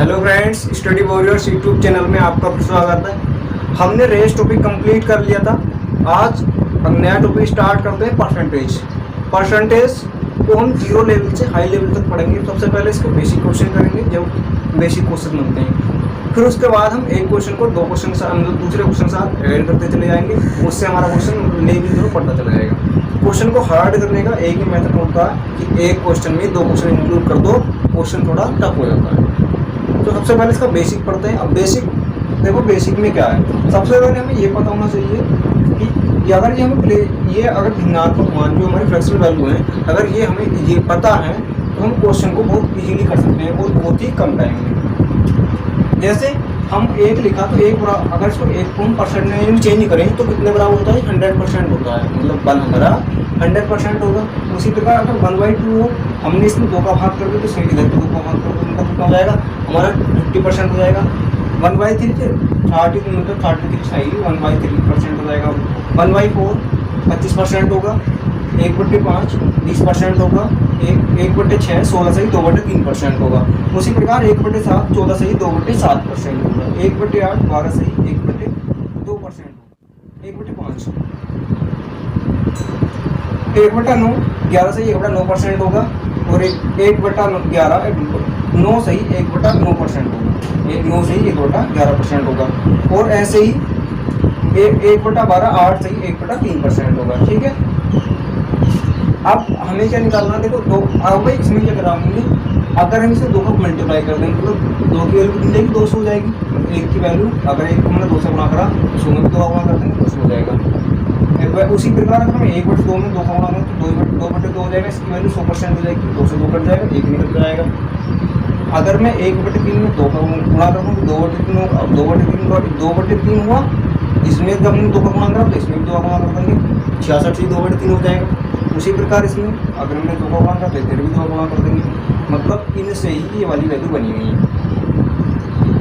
Hello friends, study warriors YouTube channel में आपका स्वागत है। हमने रेस टॉपिक कंप्लीट कर लिया था। आज हम नया टॉपिक स्टार्ट करते हैं परसेंटेज को हम जीरो लेवल से हाई लेवल तक पढ़ेंगे। सबसे पहले इसके बेसिक क्वेश्चन करेंगे, जो बेसिक क्वेश्चन बनते हैं। फिर उसके बाद हम एक क्वेश्चन को दो क्वेश्चन के साथ दूसरे क्वेश्चन के साथ ऐड करते चले जाएंगे। उससे हमारा क्वेश्चन लेवल जो पढ़ता चला जाएगा। क्वेश्चन को हार्ड करने का एक ही मेथड होता है कि एक क्वेश्चन में दो क्वेश्चन इंक्लूड कर दो, क्वेश्चन थोड़ा टफ हो जाता है। तो सबसे पहले इसका बेसिक पढ़ते हैं। अब बेसिक देखो, बेसिक में क्या है। सबसे पहले हमें ये पता होना चाहिए कि अगर ये हमें अगर भिन्नात्मक मान जो हमारे फ्रैक्शनल वैल्यू हैं, अगर ये हमें ये पता है तो हम क्वेश्चन को बहुत इजीली कर सकते हैं और बहुत ही कम टाइम में। जैसे हम एक लिखा तो एक अगर इसको एक को हम परसेंटेज में चेंज करें तो कितने बराबर होता है? 100% होता है। मतलब 1 हमारा 100% होगा। उसी प्रकार अगर 1/2 हो, हमने इसमें 2 का भाग कर दिया तो सही इधर 2 का भाग कर दो, उनका कितना हो जाएगा? हमारा 50% हो जाएगा। 1/3 से 33 सही 1/3% हो जाएगा। 1/4 25% होगा। 1/5 20% होगा। 1/6 16 सही 2/3% होगा। उसी प्रकार 1/7 14 सही 2/7% होगा। 1/8 12 सही 1/2% होगा। 1/5 1/9 11 सही 1/9% होगा। और 1/11 9 सही 1/9% होगा। 9 सही 1/11% होगा। और ऐसे ही 1/12 8 सही 1/3% होगा। ठीक है। अब हमें क्या निकालना? देखो दो, अब भाई इसमें क्या करा हमने, अगर हम इसे 2 को मल्टीप्लाई कर देंगे मतलब 2 की वैल्यू मिलेगी 200 हो जाएगी। 1 की वैल्यू अगर 1 को हमने 2 से गुणा करा तो 100 में भी 2 का गुणा कर देंगे तो 100 हो जाएगा। उसी प्रकार अगर हम 1/2 में 2 का गुणा करें तो 2/2 हो जाएगा। इसकी वैल्यू 100% हो जाएगी। 2 से 2 कट जाएगा, 1 निकल जाएगा। अगर मैं 1/3 में 2 का गुणा करूँ तो 2/3 होगा। अब 2/3 हुआ, इसमें जब हमने 2 का गुणा करा तो इसमें भी 2 का गुणा कर देंगे। 66 से 2/3 हो जाएगा। उसी प्रकार इसमें अगर हमने 2 का गुणा करा तो इधर भी 2 का गुणा कर देंगे। मतलब इनसे ही ये वाली वैल्यू बनी हुई है।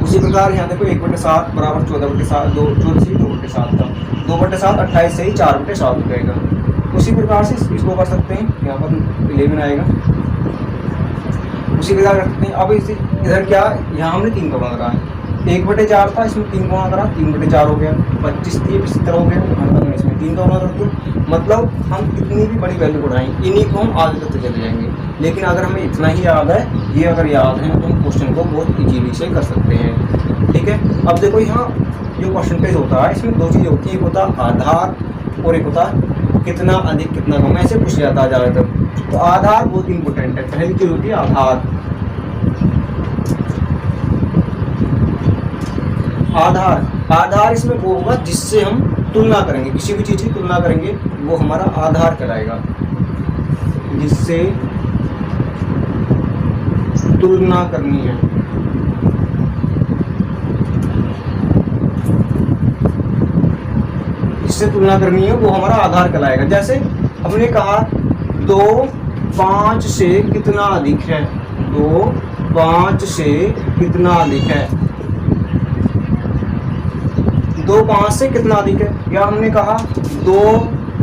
उसी प्रकार यहाँ देखो 1/7 बराबर 14/7 14 से 2/7 था। 2/7 28 से ही 4/7 हो जाएगा। उसी प्रकार से इसको कर सकते हैं। यहाँ पर 11 आएगा। उसी प्रकार रखते हैं। अब इधर क्या, यहाँ हमने 3 का गुणा करा है। 1/4 था, इसमें 3 गुणा करा 3/4 हो गया। 25 70 हो गया। इसमें 3 का गुणा कर दो। मतलब हम कितनी भी बड़ी वैल्यू बढ़ाएं, इन्हीं को हम आगे करते चले जाएंगे। लेकिन अगर हमें इतना ही याद है, ये अगर याद है तो हम क्वेश्चन को बहुत इजीली से कर सकते हैं। ठीक है। अब देखो यहाँ जो परसेंटेज होता है इसमें 2 चीज़ें होती है। एक होता है आधार और एक होता है कितना अधिक कितना कम। ऐसे पूछ जाता है ज़्यादातर। तो आधार बहुत इंपॉर्टेंट है। पहली चीज़ होती है आधार। आधार इसमें वो होगा जिससे हम तुलना करेंगे, किसी भी चीज़ की तुलना करेंगे, वो हमारा आधार कहलाएगा। जिससे तुलना करनी है, जिससे तुलना करनी है वो हमारा आधार कहलाएगा। जैसे हमने कहा 2 5 से कितना अधिक है। 2 5 से कितना अधिक है। 2 5 से कितना अधिक है। या हमने कहा 2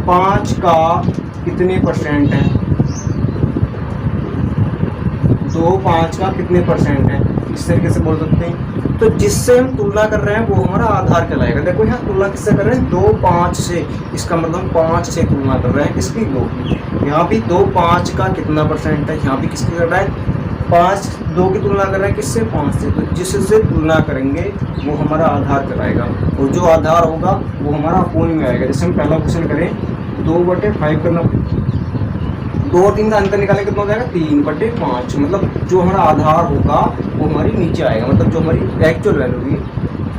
5 का कितने परसेंट है। 2 5 का कितने परसेंट है, इस तरीके से बोल सकते हैं। तो जिससे हम तुलना कर रहे हैं वो हमारा आधार कहलाएगा। देखो यहाँ तुलना किससे कर रहे हैं? 2 5 से। इसका मतलब 5 से तुलना कर रहे हैं। किसकी? 2 की। यहाँ भी 2 5 का कितना परसेंट है, यहाँ भी किसकी कर रहा है? 5 2 की तुलना कर रहे हैं किससे? 5 से। तो जिससे तुलना करेंगे वो हमारा आधार कहलाएगा। और जो आधार होगा वो हमारा अपोन में आएगा। जैसे हम पहला क्वेश्चन करें 2/5 करना, 2 और 3 का अंतर निकालें कितना हो जाएगा? 3/5। मतलब जो हमारा आधार होगा वो हमारी नीचे आएगा। मतलब जो हमारी एक्चुअल वैल्यू होगी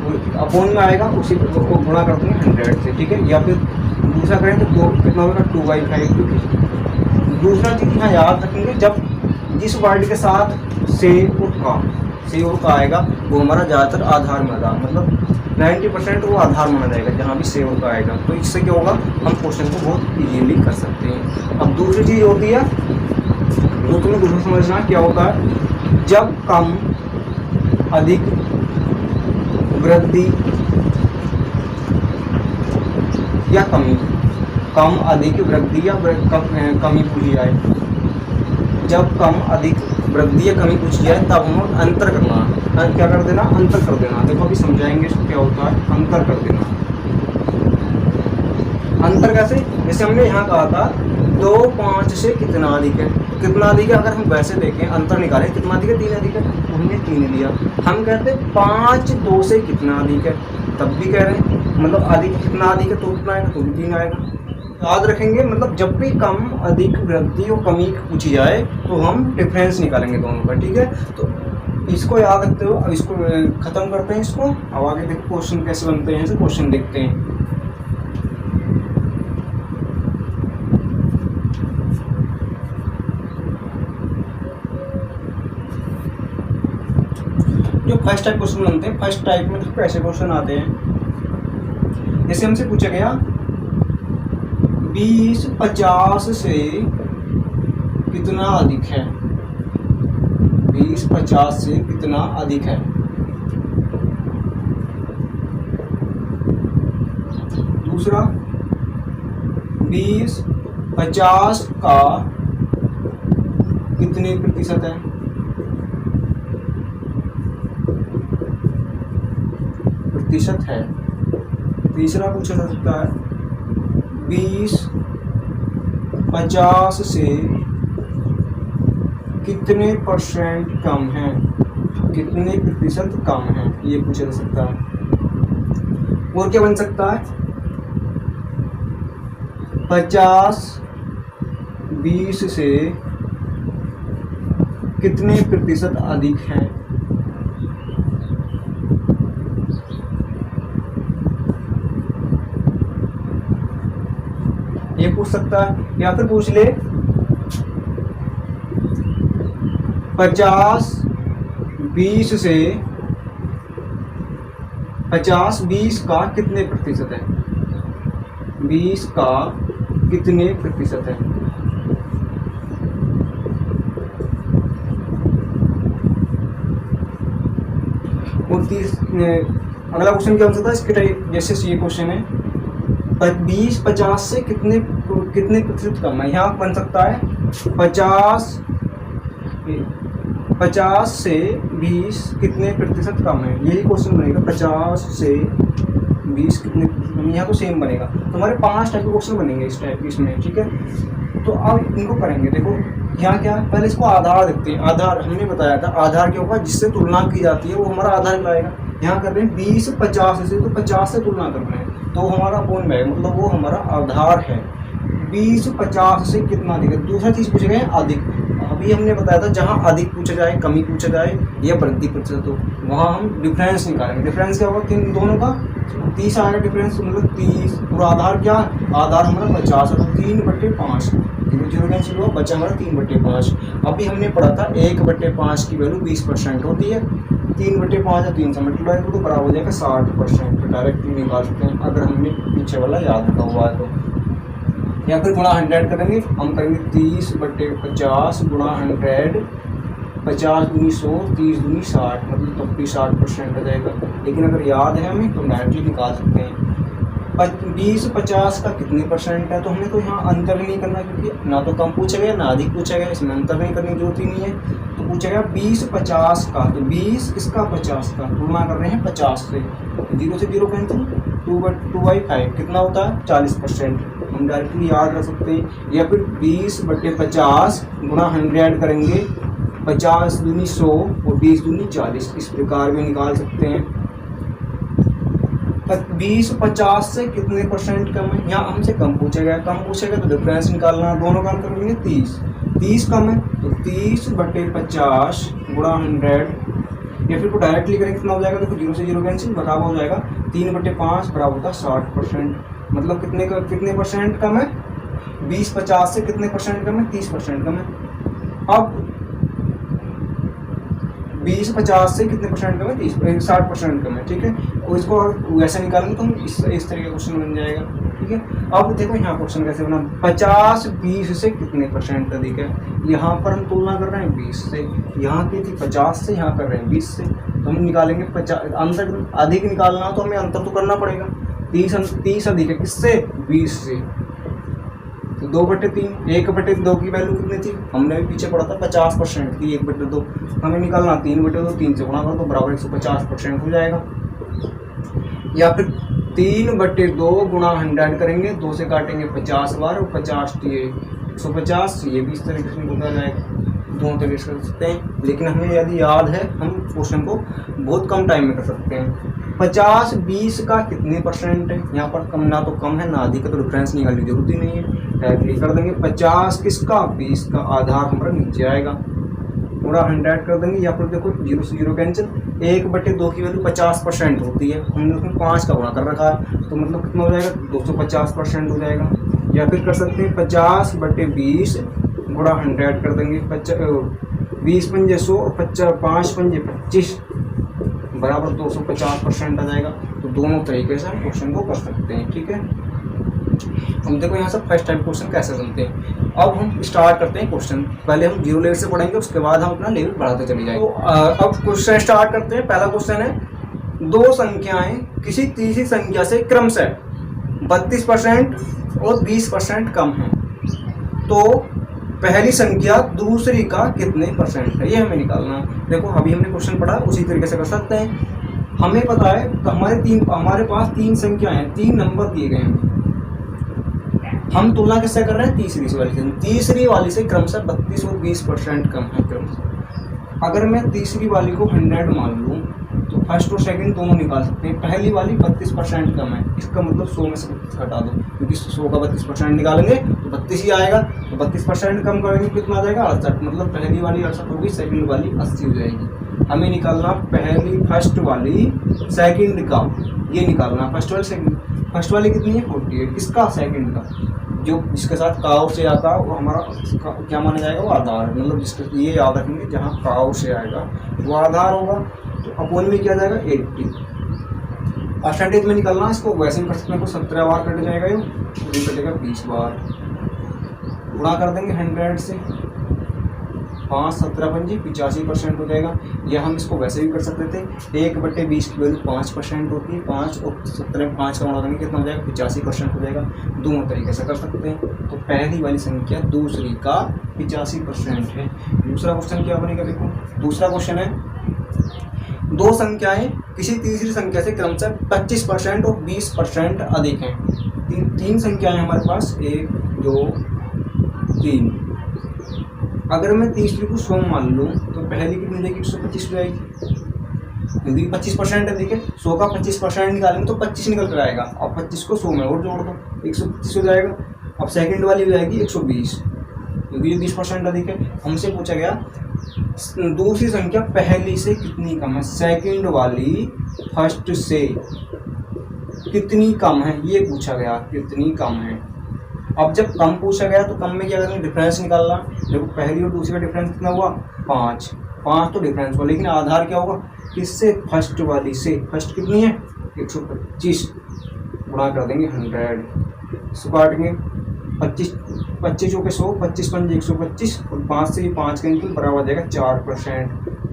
वो अपोन में आएगा। उसी को गुणा करते हैं 100 से। ठीक है। या फिर दूसरा करें तो 2 कितना होगा? 2/5। दूसरा चीज़ यहाँ याद रखेंगे, जब जिस वर्ड के साथ से और का आएगा वो हमारा ज़्यादातर आधार में आएगा। मतलब 90% वो आधार माना जाएगा जहाँ भी से और का आएगा। तो इससे क्या होगा, हम क्वेश्चन को बहुत इजीली कर सकते हैं। अब दूसरी चीज़ होती है, वो तुम्हें दूसरा समझना क्या होता है। जब कम अधिक वृद्धि या कमी, कम अधिक वृद्धि या कमी पूछी जाए। जब कम अधिक वृद्धि या कमी पूछी जाए तब हमें अंतर करना है। क्या कर देना, अंतर कर देना। देखो अभी समझाएंगे इसको क्या होता है, अंतर कर देना। अंतर कैसे, जैसे हमने यहाँ कहा था 2 5 से कितना अधिक है, तो कितना अधिक है, अगर हम वैसे देखें अंतर निकालें कितना अधिक है, 3 अधिक है, तो हमने 3 लिया। हम कहते हैं 5 2 से कितना अधिक है, तब भी कह रहे हैं मतलब अधिक कितना अधिक है, तो कितना आएगा, तो भी 3 आएगा। याद रखेंगे मतलब जब भी कम अधिक वृद्धि और कमी पूछी जाए तो हम डिफरेंस निकालेंगे दोनों का, ठीक है। तो इसको याद रखते हो, अब इसको खत्म करते हैं इसको। अब आगे देखो क्वेश्चन कैसे बनते हैं, क्वेश्चन देखते हैं। जो फर्स्ट टाइप क्वेश्चन बनते हैं, फर्स्ट टाइप में तो कैसे क्वेश्चन आते हैं, जैसे हमसे पूछा गया 20 50 से कितना अधिक है, 20 50 से कितना अधिक है। दूसरा 20 50 का कितने प्रतिशत है, प्रतिशत है। तीसरा पूछा जा सकता है 20 50 से कितने परसेंट कम है, कितने प्रतिशत कम है, ये पूछा जा सकता है। और क्या बन सकता है 50 20 से कितने प्रतिशत अधिक है। ये पूछ सकता है, या फिर पूछ ले 50 20 से 50 20 का कितने प्रतिशत है, 20 का कितने प्रतिशत है। और अगला क्वेश्चन क्या हो सकता है इसके टाइप, जैसे ये क्वेश्चन है 20 50 से कितने प्रतिशत कम है। यहाँ बन सकता है 50 से 20 कितने प्रतिशत कम है, यही क्वेश्चन बनेगा। 50 से 20 कितने प्रतिशत कम, यहाँ तो सेम बनेगा। तो हमारे 5 टाइप के क्वेश्चन बनेंगे इस टाइप इसमें, ठीक है। तो अब इनको करेंगे, देखो यहाँ क्या है, पहले इसको आधार देखते हैं। आधार हमने बताया था, आधार क्या होगा, जिससे तुलना की जाती है वो हमारा आधार कहलाएगा। यहाँ कर रहे हैं 20 50 से, तो 50 से तुलना कर रहे हैं, तो हमारा कौन है, मतलब वो हमारा आधार है। 20 50 से कितना अधिक है। दूसरा चीज़ पूछे गए अधिक, अभी हमने बताया था जहाँ अधिक पूछा जाए, कमी पूछा जाए या वृद्धि प्रतिशत हो, वहाँ हम डिफरेंस किकालेंगे। डिफरेंस क्या होगा इन दोनों का, 30 आएगा डिफरेंस, मतलब 30। और आधार क्या, आधार हमारा 50 है, तो 3/5 0 कैंसिल हुआ, बचा हमारा 3/5। अभी हमने पढ़ा था 1/5 की वैल्यू 20% होती है, 3/5 या 3 से मल्टीप्लाई करो तो बराबर हो जाएगा 60%। तो डायरेक्टली निकाल सकते हैं अगर हमने पीछे वाला याद रखा हुआ है तो। या फिर गुणा 100 करेंगे, हम करेंगे 30/50 गुणा 100, 50 दूनी 100, 30 दूनी 60, मतलब तब भी 60% हो जाएगा। लेकिन अगर याद है हमें तो डायरेक्टली निकाल सकते हैं। 20 50 का कितने परसेंट है, तो हमें तो यहाँ अंतर नहीं करना, क्योंकि ना तो कम पूछा गया ना अधिक पूछा गया, इसमें अंतर नहीं करने की जरूरत ही नहीं है। तो पूछा गया 20 50 का, तो 20 इसका 50 का, तुलना कर रहे हैं 50 से, 0 से 0 कैंसिल, 2/5 कितना होता है 40%। हम डायरेक्टली याद रख सकते हैं। या फिर 20/50 गुणा 100 करेंगे, 50 दूनी 100 और 20 दूनी 40, इस प्रकार भी निकाल सकते हैं। 20 50 से कितने परसेंट कम है, यहाँ हमसे कम पूछेगा, तो डिफरेंस निकालना, दोनों काम कर लेंगे। 30 कम है, तो 30/50 गुणा 100, या फिर को डायरेक्टली करेंगे कितना हो जाएगा, देखो 0 से 0 कैंसिल, बराबर हो जाएगा 3/5 बराबर होता है 60%। मतलब कितने परसेंट कम है, 20 50 से कितने परसेंट कम है, 30% कम है। अब 20 50 से कितने परसेंट कम है, 60% कम है, ठीक है। और इसको वैसे निकालेंगे तो हम इस तरह का क्वेश्चन बन जाएगा, ठीक है। अब देखो यहाँ क्वेश्चन कैसे बना, 50 20 से कितने परसेंट अधिक है। यहाँ पर हम तुलना कर रहे हैं 20 से, यहाँ की थी 50 से, यहाँ कर रहे हैं 20 से, तो हम निकालेंगे 50। अंतर अधिक निकालना तो हमें अंतर तो करना पड़ेगा। 30 अधिक है किससे, 20 से, तो 2/3, 1/2 की वैल्यू कितनी थी, हमने भी पीछे पढ़ा था 50% की, 1/2 हमें निकालना 3/2, 3 से गुणा करो तो बराबर 150% हो जाएगा। या फिर 3/2 गुणा 100 करेंगे, 2 से काटेंगे 50 बार और 50 ये 150, ये भी इस तरीके से निकल जाएगा। दोनों तरीके से कर सकते हैं, लेकिन हमें यदि याद है हम क्वेश्चन को बहुत कम टाइम में कर सकते हैं। 50 20 का कितने परसेंट है, यहाँ पर कम ना तो कम है ना अधिक, तो डिफरेंस निकालने की जरूरत ही नहीं है, डायरेक्टली कर देंगे। 50 किसका, 20 का, आधार हमारा नीचे आएगा, पूरा 100 कर देंगे। या फिर देखो 0 से 0 कैंसिल, 1/2 की वैल्यू 50% होती है, हमने उसमें 5 का गुणा कर रखा है, तो मतलब कितना हो जाएगा, 250% हो जाएगा। या फिर कर सकते हैं 50/20 गुणा 100 कर देंगे, 20 पंजे 100 और 5 पंजे 25 बराबर 250% आ जाएगा। तो दोनों तरीके से हम क्वेश्चन को कर सकते हैं, ठीक है। हम देखो यहाँ से फर्स्ट टाइप क्वेश्चन कैसे बनते हैं। अब हम स्टार्ट करते हैं क्वेश्चन, पहले हम 0 लेवल से पढ़ेंगे, उसके बाद हम अपना लेवल बढ़ाते चले जाएंगे। तो अब क्वेश्चन स्टार्ट करते हैं। पहला क्वेश्चन है, दो संख्याएं किसी तीसरी संख्या से क्रमशः 32% और 20% कम है, तो पहली संख्या दूसरी का कितने परसेंट है, ये हमें निकालना है। देखो अभी हमने क्वेश्चन पढ़ा, उसी तरीके से कर सकते हैं। हमें पता है तो हमारे पास 3 संख्याएं हैं, 3 नंबर दिए गए हैं, हम तुलना किससे कर रहे हैं, तीसरी वाली से क्रमशः 32 और 20% कम है क्रमशः। अगर मैं तीसरी वाली को 100 मान लूँ तो फर्स्ट और सेकंड दोनों निकाल सकते हैं। पहली वाली 32% कम है, इसका मतलब 100 में से 32 घटा दो, क्योंकि 100 का 32% निकालेंगे तो 32 ही आएगा। तो 32% कम करेंगे कितना आ जाएगा, 68, मतलब पहली वाली 68 होगी, सेकंड वाली 80 हो जाएगी। हमें निकालना फर्स्ट वाली सेकंड का, ये निकालना फर्स्ट वाली सेकंड। फर्स्ट वाली कितनी है, 48, किसका, सेकंड का, जो जिसके साथ काव से आता है वो हमारा क्या माना जाएगा, वो आधार है, मतलब जिसके ये याद रखेंगे जहाँ काव से आएगा वो आधार होगा। तो अपोन में क्या जाएगा, 80। परसेंटेज में निकालना, इसको वैसे ही कर सकते हैं, 17 बार कट जाएगा, ये कटेगा 20 बार, गुणा कर देंगे 100 से, 5 17 पंजी 85% हो जाएगा। या हम इसको वैसे भी कर सकते थे, 1/20 की वैल्यू 5% होती है, 5 और 17 में 5 का गुणा करेंगे कितना हो जाएगा, 85% हो जाएगा। दोनों तरीके से कर सकते हैं। तो पहली वाली संख्या दूसरी का 85% है। दूसरा क्वेश्चन क्या बनेगा, देखो दूसरा क्वेश्चन है, दो संख्याएं किसी तीसरी संख्या से क्रमशः 25% और 20% अधिक हैं। तीन संख्याएं हमारे पास, 1 2 3। अगर मैं तीसरी को 100 मान लूँ तो पहली कितनी जाएगी, 125 हो जाएगी, क्योंकि 25% है। देखिए 100 का 25% निकालेंगे तो 25 निकल कर आएगा। अब 25 को 100 में और जोड़ दो, 125 हो जाएगा। अब सेकंड वाली हो जाएगी 120, क्योंकि ये 20% अधिक है। हमसे पूछा गया दूसरी संख्या पहली से कितनी कम है, सेकंड वाली फर्स्ट से कितनी कम है, ये पूछा गया, कितनी कम है। अब जब कम पूछा गया तो कम में क्या करेंगे, डिफरेंस निकालना। देखो पहली और दूसरी का डिफरेंस कितना हुआ, 5 तो डिफरेंस हुआ, लेकिन आधार क्या होगा, किससे, फर्स्ट वाली से। फर्स्ट कितनी है, 125, गुणा कर देंगे 100, इसको काटेंगे 25 25 के 100, 25 पंजे 125 और 5 से 5 कैंसिल, बराबर आ जाएगा 4%।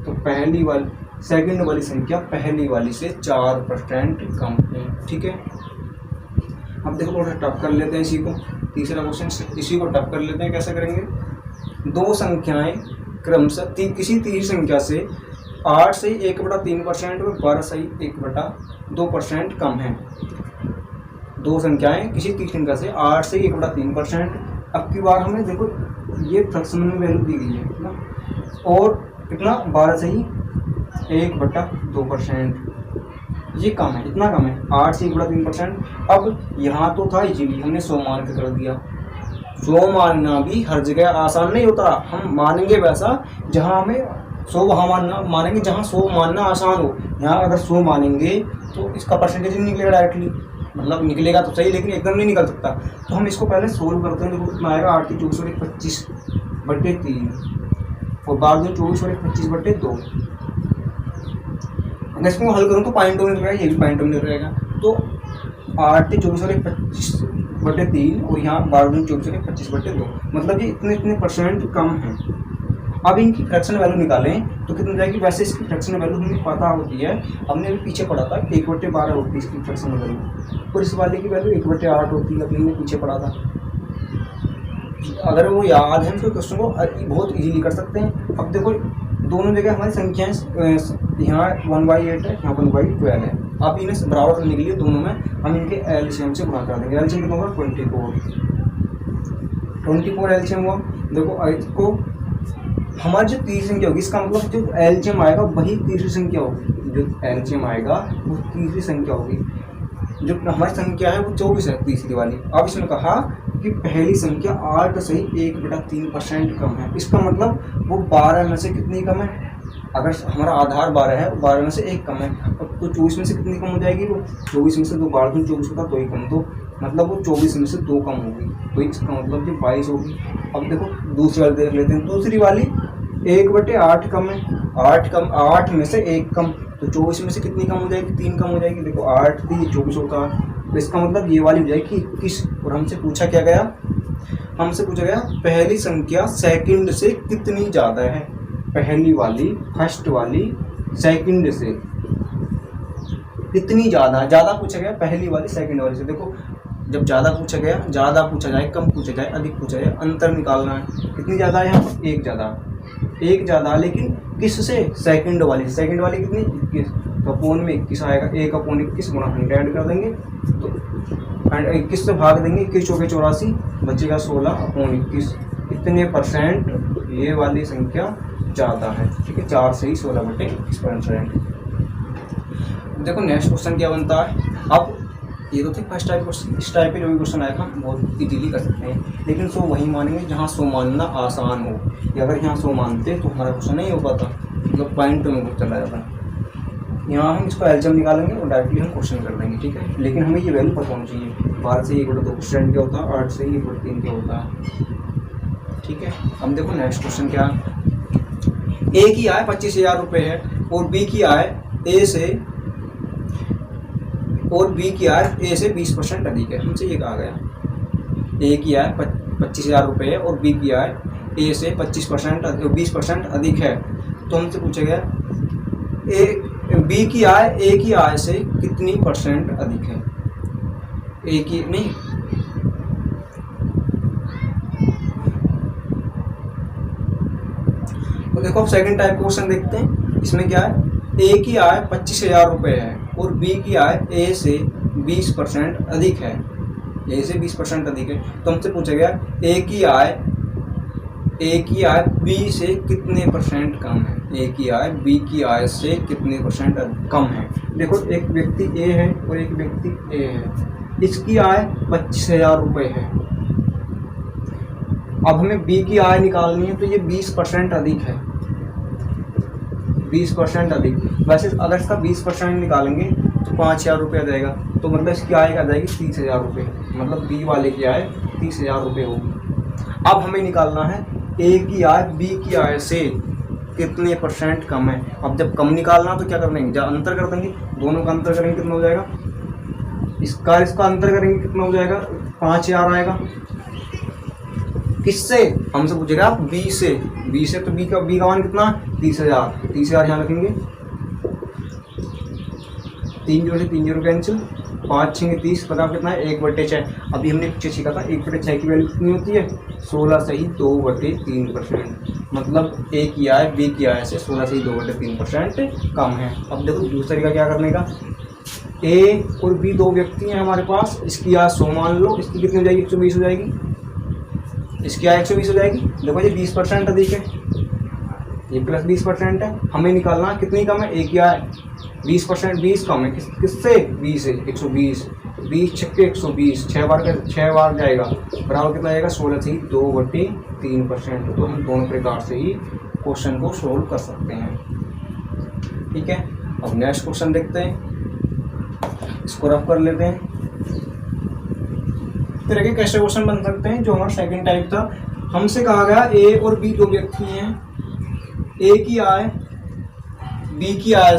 तो पहली वाली सेकंड वाली संख्या पहली वाली से 4% कम है, ठीक है। अब देखो थोड़ा टफ कर लेते हैं इसी को, तीसरा क्वेश्चन इसी को टफ कर लेते हैं। कैसे करेंगे, दो संख्याएं क्रमशः किसी तीसरी संख्या से 8 से 1/3% और 12 से 1/2% कम है। दो संख्याएं किसी तीसरी संख्या से 8 से 1/3%। अब की बार हमें देखो ये फ्रैक्शन में वैल्यू दी गई है ना, और कितना, 12 से ही 1/2%, ये कम है, इतना कम है, 8 से 1/3%। अब यहाँ तो था इजीली, हमने 100 मान के कर दिया। 100 मानना भी हर जगह आसान नहीं होता, हम मानेंगे वैसा जहाँ हमें 100 वहाँ मानेंगे जहाँ 100 मानना आसान हो। यहाँ अगर 100 मानेंगे तो इसका परसेंटेज नहीं निकलेगा डायरेक्टली, मतलब निकलेगा तो सही लेकिन एकदम नहीं निकल सकता। तो हम इसको पहले सोल्व करते हैं। देखो कितना आएगा, 8 की 24 और 25/3 और बाद में 24 और 25/2। अगर इसको हल करूँ तो पॉइंटों में रहेगा, ये भी पॉइंटों में रहेगा। तो 8 की 24 और 25/3 और यहाँ 12 24 और 25/2, मतलब ये इतने परसेंट कम है। अब इनकी फ्रैक्शन वैल्यू निकालें तो कितनी जाएगी। वैसे इसकी फ्रैक्शन वैल्यू हमें पता होती है, हमने अभी पीछे पढ़ा था 1/12 होती है इसकी फ्रैक्शन वैल्यू, और इस वाले की वैल्यू 1/8 होती है, अपने पीछे पढ़ा था। अगर वो याद है तो क्वेश्चन को बहुत इजीली कर सकते हैं। अब देखो दोनों जगह हमारी संख्याएं यहाँ 1/8 है, यहाँ 1/12 है। अब इन्हें बराबर करने के लिए दोनों में हम इनके एलसीएम से गुणा कर देंगे। एलसीएम कितना होगा 24 एलसीएम हुआ। देखो इसको हमारी जो तीसरी संख्या होगी, इसका मतलब जो एलसीएम आएगा वही तीसरी संख्या होगी, जो एलसीएम आएगा वो तीसरी संख्या होगी। जो हमारी संख्या है वो 24 है तीसरी वाली। अब इसने कहा कि पहली संख्या 8 से 1/3% कम है। इसका मतलब वो 12 में से कितनी कम है? अगर हमारा आधार 12 है, 12 में से 1 कम है, तो 24 में से कितनी कम हो जाएगी? वो 24 में से 2 12 दूँ 24 होता, 2 ही कम, तो मतलब वो 24 में से 2 कम होगी, तो इसका मतलब कि 22 होगी। अब देखो दूसरी वाली देख लेते हैं। दूसरी वाली 1/8 कम है, 8 में से 1 कम, तो 24 में से कितनी कम हो जाएगी? 3 कम हो जाएगी। देखो 8 थी, 24 होता है, तो इसका मतलब ये वाली हो जाएगी 21। और हमसे पूछा क्या गया? हमसे पूछा गया पहली संख्या सेकंड से कितनी ज़्यादा है। पहली वाली, फर्स्ट वाली सेकंड से कितनी ज़्यादा, ज़्यादा पूछा गया पहली वाली सेकंड वाली से। देखो जब ज़्यादा पूछा गया, ज़्यादा पूछा जाए, कम पूछा जाए, अधिक पूछा जाए, अंतर निकालना है। कितनी ज़्यादा है यहाँ पर? 1 ज़्यादा, 1 ज़्यादा, लेकिन किससे? सेकंड वाली। सेकंड वाली कितनी? 21, तो अपोन में 21 आएगा। 1/21 गुणा 100 कर देंगे, तो 21 से भाग देंगे, 21 चौके 84, बचेगा 16/21। कितने परसेंट ये वाली संख्या ज़्यादा है? ठीक है, 4 से ही 16/21%। देखो नेक्स्ट क्वेश्चन क्या बनता है। अब ये तो थे फर्स्ट टाइप क्वेश्चन। इस टाइप के जो भी क्वेश्चन आएगा हम बहुत इजीली कर सकते हैं, लेकिन सो वही मानेंगे जहाँ सो मानना आसान हो। या अगर यहाँ सो मानते तो हमारा क्वेश्चन नहीं हो पाता, मतलब पॉइंट में कुछ चला जाता। यहाँ हम इसको एलसीएम निकालेंगे और डायरेक्टली हम क्वेश्चन कर देंगे। ठीक है, लेकिन हमें ये वैल्यू पता होनी चाहिए। 12 से 1/2% क्या होता है, 8 से 1/3 क्या होता है। ठीक है, अब देखो नेक्स्ट क्वेश्चन क्या है। ए की आय 25,000 रुपये है और बी की आय ए से 20% अधिक है। हमसे ये कहा गया ए की आय 25,000 रुपये है और बी की आय ए से 20% अधिक है। तो हमसे पूछा गया बी की आय ए की आय से कितनी % अधिक है। ए की नहीं, तो देखो अब सेकंड टाइप का क्वेश्चन देखते हैं। इसमें क्या है, ए की आय 25,000 रुपये है और बी की आय ए से 20% अधिक है। ए से 20% अधिक है, तो हमसे पूछा गया ए की आय बी से कितने % कम है। ए की आय बी की आय से कितने % कम है। देखो एक व्यक्ति ए है और एक व्यक्ति ए है, इसकी आय 25,000 रुपये है। अब हमें बी की आय निकालनी है, तो ये 20% अधिक है, 20% अधिक। वैसे अगर इसका 20% निकालेंगे तो 5,000 रुपये आ जाएगा, तो मतलब इसकी आय आ जाएगी 30,000 रुपये, मतलब बी वाले की आय 30,000 रुपये होगी। अब हमें निकालना है ए की आय बी की आय से कितने % कम है। अब जब कम निकालना तो क्या कर देंगे, जब अंतर कर देंगे, दोनों का अंतर करेंगे कितना हो जाएगा, इसका अंतर करेंगे कितना हो जाएगा, 5,000 आएगा। किससे? हमसे पूछेगा बी से। तो बी का मान कितना, 30,000 यहाँ रखेंगे, 3 0 से 3 0 कैंसिल, 5 6 30, पता कितना है, 1/6। अभी हमने पीछे सीखा था 1/6 की वैल्यू कितनी होती है, 16 से ही 2/3%। मतलब ए की आय बी की आय से 16 से ही 2/3% कम है। अब देखो दूसरे तरीका क्या करने का, ए और बी दो व्यक्ति हैं हमारे पास, इसकी आय 100 मान लो, इसकी कितनी हो जाएगी, 120 हो जाएगी, इसकी आय 120 हो जाएगी। देखो ये 20% अधिक है, ये प्लस 20% है। हमें निकालना कितनी कम है, ए की आय 20%, 20 कम है किससे, बी से, 120, 20 छक्के 120, 6 बार जाएगा, बराबर कितना आएगा, 16 से ही 2/3%। तो हम दोनों प्रकार से ही क्वेश्चन को सोल्व कर सकते हैं। ठीक है, अब नेक्स्ट क्वेश्चन देखते हैं, इसको रफ कर लेते हैं। तरह के कैसे क्वेश्चन बन सकते हैं, जो हमारा सेकंड टाइप था। हमसे कहा गया ए और बी दो व्यक्ति हैं, ए की आय बी की आय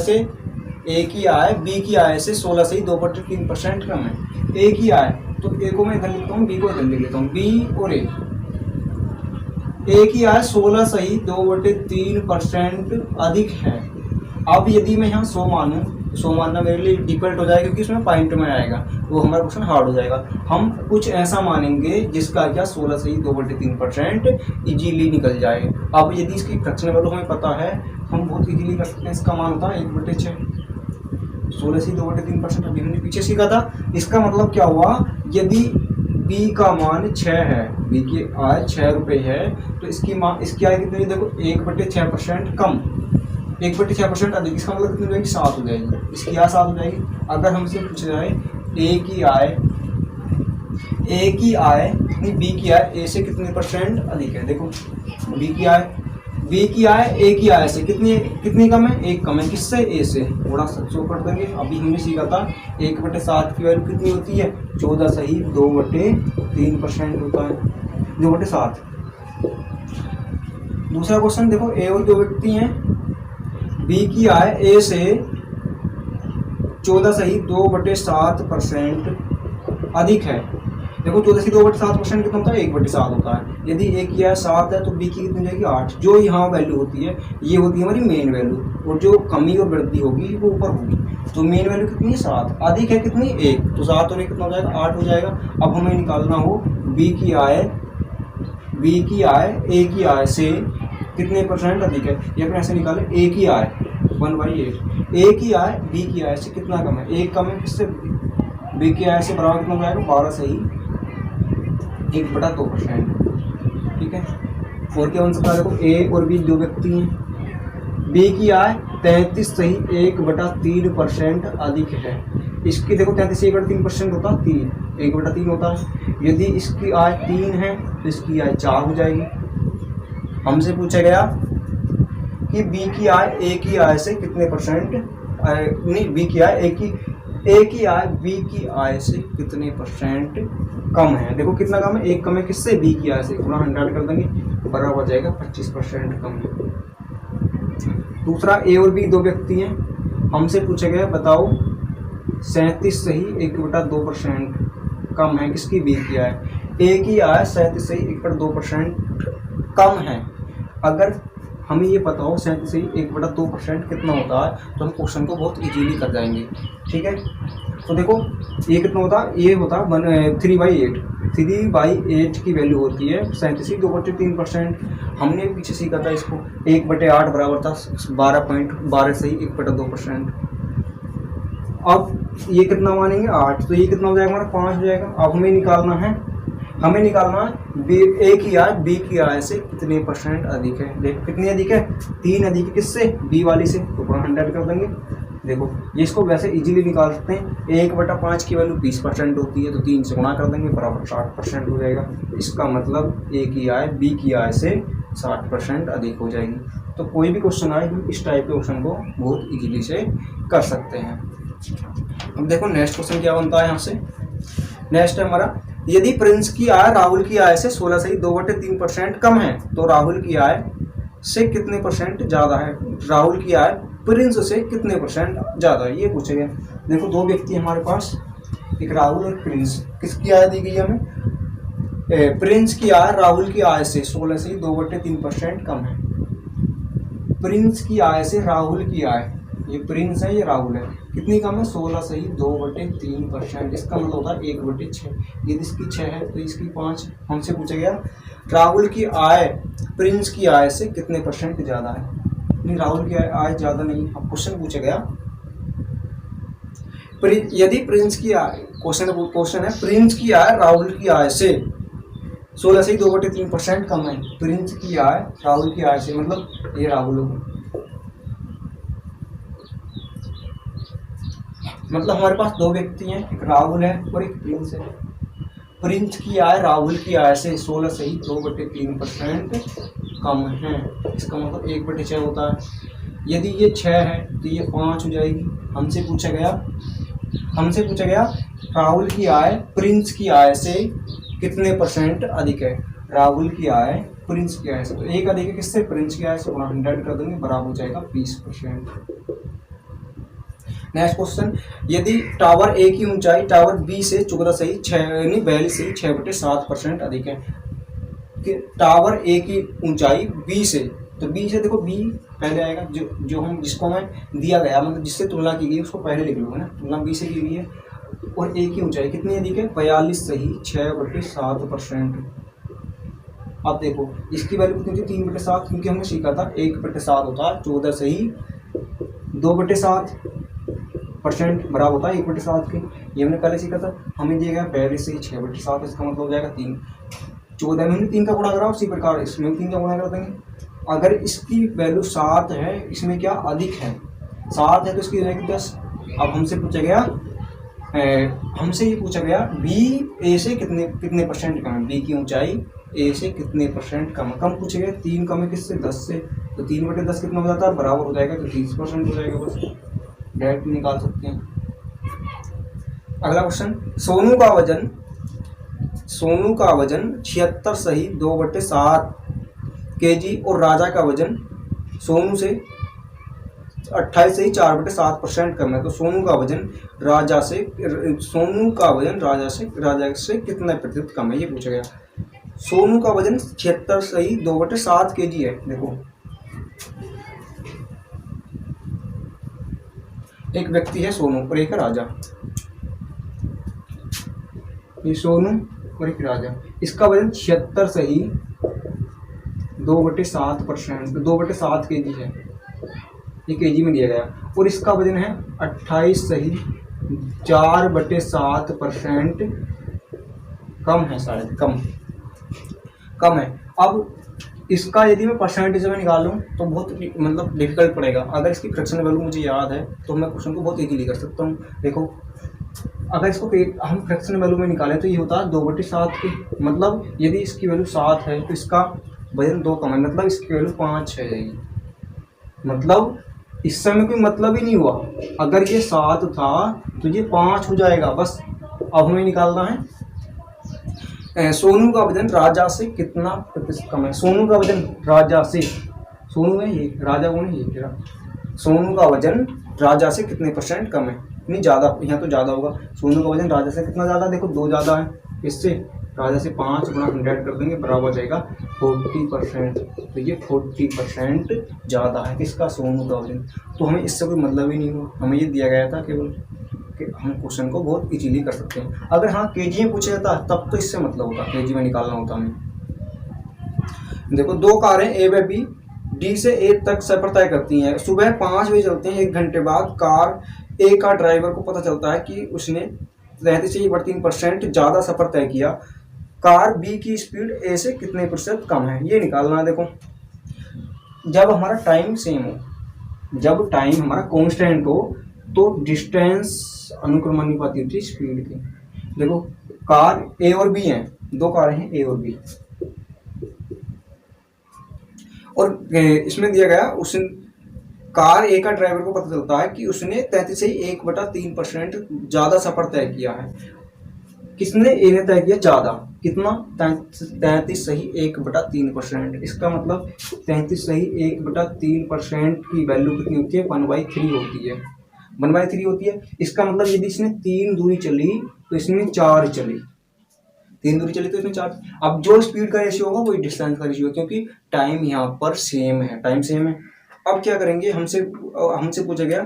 से 16 से ही 2/3% कम है। ए की आय, तो ए को मैं इधर लिखता हूँ, बी को इधर लिख लेता हूँ, बी और ए की आय 16 से ही 2/3% अधिक है। अब यदि मैं यहाँ 100 मानूँ, 100 मानना मेरे लिए डिफिकल्ट हो जाएगा क्योंकि इसमें पॉइंट में आएगा। वो हमारा क्वेश्चन हार्ड हो जाएगा। हम कुछ ऐसा मानेंगे जिसका क्या 16 से ही 2/3% इजीली निकल जाए। अब यदि इसकी फ्रैक्शनल वैल्यू हमें पता है, हम बहुत इजीली कर सकते हैं। इसका मान होता है 1/6, 16 से 2/3%। अभी हमने पीछे सीखा था। इसका मतलब क्या हुआ, यदि बी का मान 6 है, बी की आय 6 रुपये है, तो इसकी आय कितनी, देखो 1/6% कम, 1/6% अधिक, इसका मतलब कितनी हो जाएगी, 7 हो जाएगी। इसकी आय 7 हो जाएगी। अगर हमसे पूछा जाए ए की आय नहीं, बी की आय ए से कितने % अधिक है, देखो बी की आय ए की आय से कितनी कम है, 1 कम है। किससे, ए से। थोड़ा सा शो कर देंगे। अभी हमने सीखा था 1/7 की वैल्यू कितनी होती है, 14 सही 2/3% होता है, 2/7। दूसरा क्वेश्चन देखो, ए और 2 व्यक्ति हैं, बी की आय ए से 14 सही 2/7% अधिक है। देखो 14 से 2/7% कितना होता है, 1/7 होता है। यदि ए की आय 7 है तो बी की कितनी जाएगी, 8। जो यहाँ वैल्यू होती है, ये होती है हमारी मेन वैल्यू, और जो कमी और वृद्धि होगी वो ऊपर होगी। तो मेन वैल्यू कितनी है, 7, अधिक है कितनी, 1, तो 7 और 1 कितना हो जाएगा, 8 हो जाएगा। अब हमें निकालना हो बी की आय ए की आय से कितने % अधिक है, या फिर ऐसे निकाले ए की आय 1/8, ए की आय बी की आय से कितना कम है, 1 कम है। किससे, बी की आय से बराबर कितना हो जाएगा, 12 सही 1/2%। ठीक है। और क्या बन सकता है, देखो ए और बी 2 व्यक्ति हैं, बी की आय 33 सही 1/3% अधिक है। इसकी देखो 33 1/3% होता है 3, 1/3 होता है। यदि इसकी आय 3 है तो इसकी आय 4 हो जाएगी। हमसे पूछा गया कि बी की आय ए की आय से कितने %, नहीं, बी की आय ए की आय बी की आय से कितने % कम है। देखो कितना कम है, 1 कम है। किससे, बी की आय से। गुणा 100 कर देंगे, बराबर हो जाएगा 25% कम है। दूसरा, ए और बी 2 व्यक्ति हैं, हमसे पूछा गया बताओ 37 सही 1/2% कम है। किसकी, बी की आय। ए की आय 37 सही 1/2% कम है। अगर हमें ये पता हो 37 सही 1/2% कितना होता है, तो हम क्वेश्चन को बहुत इजीली कर जाएंगे। ठीक है। तो देखो ये कितना होता है, ये होता है 3/8 की वैल्यू होती है 37 2/3%। हमने पीछे सीखा था इसको, 1/8 बराबर था 12 सही 1/2%। अब ये कितना मानेंगे, 8, तो ये कितना हो जाएगा, हमारा 5 हो जाएगा। अब हमें निकालना है ए की आय बी की आय से कितने % अधिक है। देखो कितनी अधिक है, 3 अधिक है। किससे, बी वाली से। तो 100 कर देंगे। देखो ये इसको वैसे इजीली निकाल सकते हैं। 1/5 की वैल्यू 20% होती है, तो 3 से गुणा कर देंगे, बराबर 60% हो जाएगा। इसका मतलब ए की आय बी की आय से 60% अधिक हो जाएगी। तो कोई भी क्वेश्चन आए, हम इस टाइप के क्वेश्चन को बहुत इजीली से कर सकते हैं। अब देखो नेक्स्ट क्वेश्चन क्या बनता है यहाँ से। नेक्स्ट है हमारा, यदि प्रिंस की आय राहुल की आय से 16 सही 2/3% कम है, तो राहुल की आय से कितने % ज़्यादा है। राहुल की आय प्रिंस से कितने % ज़्यादा है, ये पूछे गए। देखो 2 व्यक्ति हमारे पास, एक राहुल और प्रिंस। किसकी आय दी गई हमें, प्रिंस की आय राहुल की आय से 16 सही 2/3% कम है। प्रिंस की आय से राहुल की आय, ये प्रिंस है ये राहुल है, कितनी कम है, 16 सही 2/3%। इसका मतलब होता है 1/6। यदि इसकी 6 है तो इसकी 5। हमसे पूछा गया राहुल की आय प्रिंस की आय से कितने % ज़्यादा है। नहीं, राहुल की आय ज़्यादा नहीं। अब क्वेश्चन पूछा गया, यदि प्रिंस की आय, क्वेश्चन है प्रिंस की आय राहुल की आय से 16 से 2/3% कम है। प्रिंस की आय राहुल की आय से, मतलब ये राहुल होगा, मतलब हमारे पास 2 व्यक्ति हैं, एक राहुल है और एक प्रिंस है। प्रिंस की आय राहुल की आय से 16 सही 2/3% कम है। इसका मतलब 1/6 होता है। यदि ये 6 है तो ये 5 हो जाएगी। हमसे पूछा गया राहुल की आय प्रिंस की आय से कितने % अधिक है। राहुल की आय प्रिंस की आय से, तो 1 अधिक है। किससे, प्रिंस की आय से। 100 कर देंगे, बराबर हो जाएगा 20%। नेक्स्ट क्वेश्चन, यदि टावर ए की ऊंचाई टावर बी से 14 सही 6/7% अधिक है। कि टावर ए की ऊंचाई बी से, तो बी से देखो बी पहले आएगा, जो हम जिसको हमें दिया गया, मतलब जिससे तुलना की गई उसको पहले लिख लूँगा ना। तुलना बी से की गई है, और ए की ऊंचाई कितनी अधिक है, 42 सही 6/7%। अब देखो इसकी वैल्यू कितनी थी, 3/7, क्योंकि हमने सीखा था 1/7 होता है 14 सही 2/7% बराबर होता है 1/7 के। ये हमने पहले सीखा था। हमें दिया गया 42 सही 6/7, इसका मतलब हो जाएगा 3। 14 में हमने 3 का गुणा करा, उसी प्रकार इसमें 3 का गुणा कर देंगे। अगर इसकी वैल्यू 7 है, इसमें क्या अधिक है, 7 है तो इसकी रहेगी 10। अब हमसे पूछा गया हमसे ये पूछा गया बी ए से कितने कितने परसेंट कम है, बी की ऊंचाई ए से कितने परसेंट कम है। कम पूछे गए, 3 कम है किससे, 10 से, तो 3/10 कितना हो जाता है, बराबर हो जाएगा, तो 30% हो जाएगा। बस डायरेक्ट निकाल सकते हैं। अगला क्वेश्चन, सोनू का वजन 76 सही 2/7 kg और राजा का वजन सोनू से 28 सही 4/7% कम है। तो सोनू का वजन राजा से कितना प्रतिशत कम है, ये पूछा गया। सोनू का वजन 76 सही 2/7 kg है। देखो एक व्यक्ति है सोनू और एक है राजा, ये सोनू और एक राजा, इसका वजन 76 सही 2/7% 2/7 kg है, ये kg में दिया गया। और इसका वजन है 28 सही 4/7% कम है, शायद कम है। अब इसका यदि मैं परसेंटेज में निकालूं तो बहुत मतलब डिफिकल्ट पड़ेगा। अगर इसकी फ्रैक्शन वैल्यू मुझे याद है तो मैं क्वेश्चन को बहुत इजीली कर सकता हूँ। देखो अगर इसको हम फ्रैक्शन वैल्यू में निकालें तो ये होता है 2/7 की, मतलब यदि इसकी वैल्यू 7 है तो इसका वजन 2 कम है, मतलब इसकी वैल्यू 5 है जाएगी। मतलब इस समय कोई मतलब ही नहीं हुआ, अगर ये 7 था तो ये 5 हो जाएगा। बस अब हमें निकालना है सोनू का वजन राजा से कितना प्रतिशत कम है। सोनू का वजन राजा से, सोनू है ये, राजा कौन है ये, सोनू का वजन राजा से कितने परसेंट कम है, नहीं ज़्यादा, यहाँ तो ज़्यादा होगा। सोनू का वजन राजा से कितना ज़्यादा, देखो 2 ज़्यादा है, इससे राजा से 5 गुणा 100 कर देंगे, बराबर हो जाएगा 40%। तो ये 40% ज़्यादा है किसका, सोनू का वजन। तो हमें इससे कोई मतलब ही नहीं हुआ, हमें ये दिया गया था केवल कि हम क्वेश्चन को बहुत इजीली कर सकते हैं। अगर हाँ केजी में पूछा जाता तब तो इससे मतलब होता, केजी में निकालना होता हमें। देखो 2 कारें ए व बी डी से ए तक सफर तय करती हैं। सुबह 5 बजे चलते हैं। 1 घंटे बाद कार ए का ड्राइवर को पता चलता है कि उसने 33% ज़्यादा सफर तय किया। कार बी की स्पीड ए से कितने प्रतिशत कम है, ये निकालना है। देखो जब हमारा टाइम सेम हो, जब टाइम हमारा कांस्टेंट हो तो डिस्टेंस अनुक्रमानुपाती होती है स्पीड की। देखो कार ए और बी हैं, 2 कारें हैं ए और बी, और इसमें दिया गया उस कार ए का ड्राइवर को पता चलता है कि उसने 33.1% ज़्यादा सफर तय किया है। किसने, ए ने तय किया ज़्यादा, कितना, 33.1% इसका मतलब 33.1% की वैल्यू कितनी होती है, 1/3 होती है, 1/3 होती है। इसका मतलब यदि इसने 3 दूरी चली तो इसने 4 चली, 3 दूरी चली तो इसने 4। अब जो स्पीड का रेशियो होगा वही डिस्टेंस का रेशियो, क्योंकि टाइम यहाँ पर सेम है, टाइम सेम है। अब क्या करेंगे, हमसे पूछा गया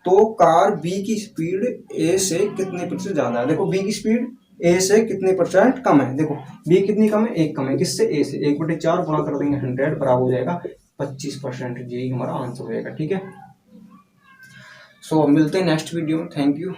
तो कार बी की स्पीड ए से कितने प्रतिशत ज़्यादा है। देखो बी की स्पीड ए से कितने परसेंट कम है, देखो बी कितनी कम है, 1 कम है, किससे, ए से। 1/4 गुणा कर देंगे 100, बराबर हो जाएगा 25%। यही हमारा आंसर हो जाएगा, ठीक है। सो मिलते हैं नेक्स्ट वीडियो में, थैंक यू।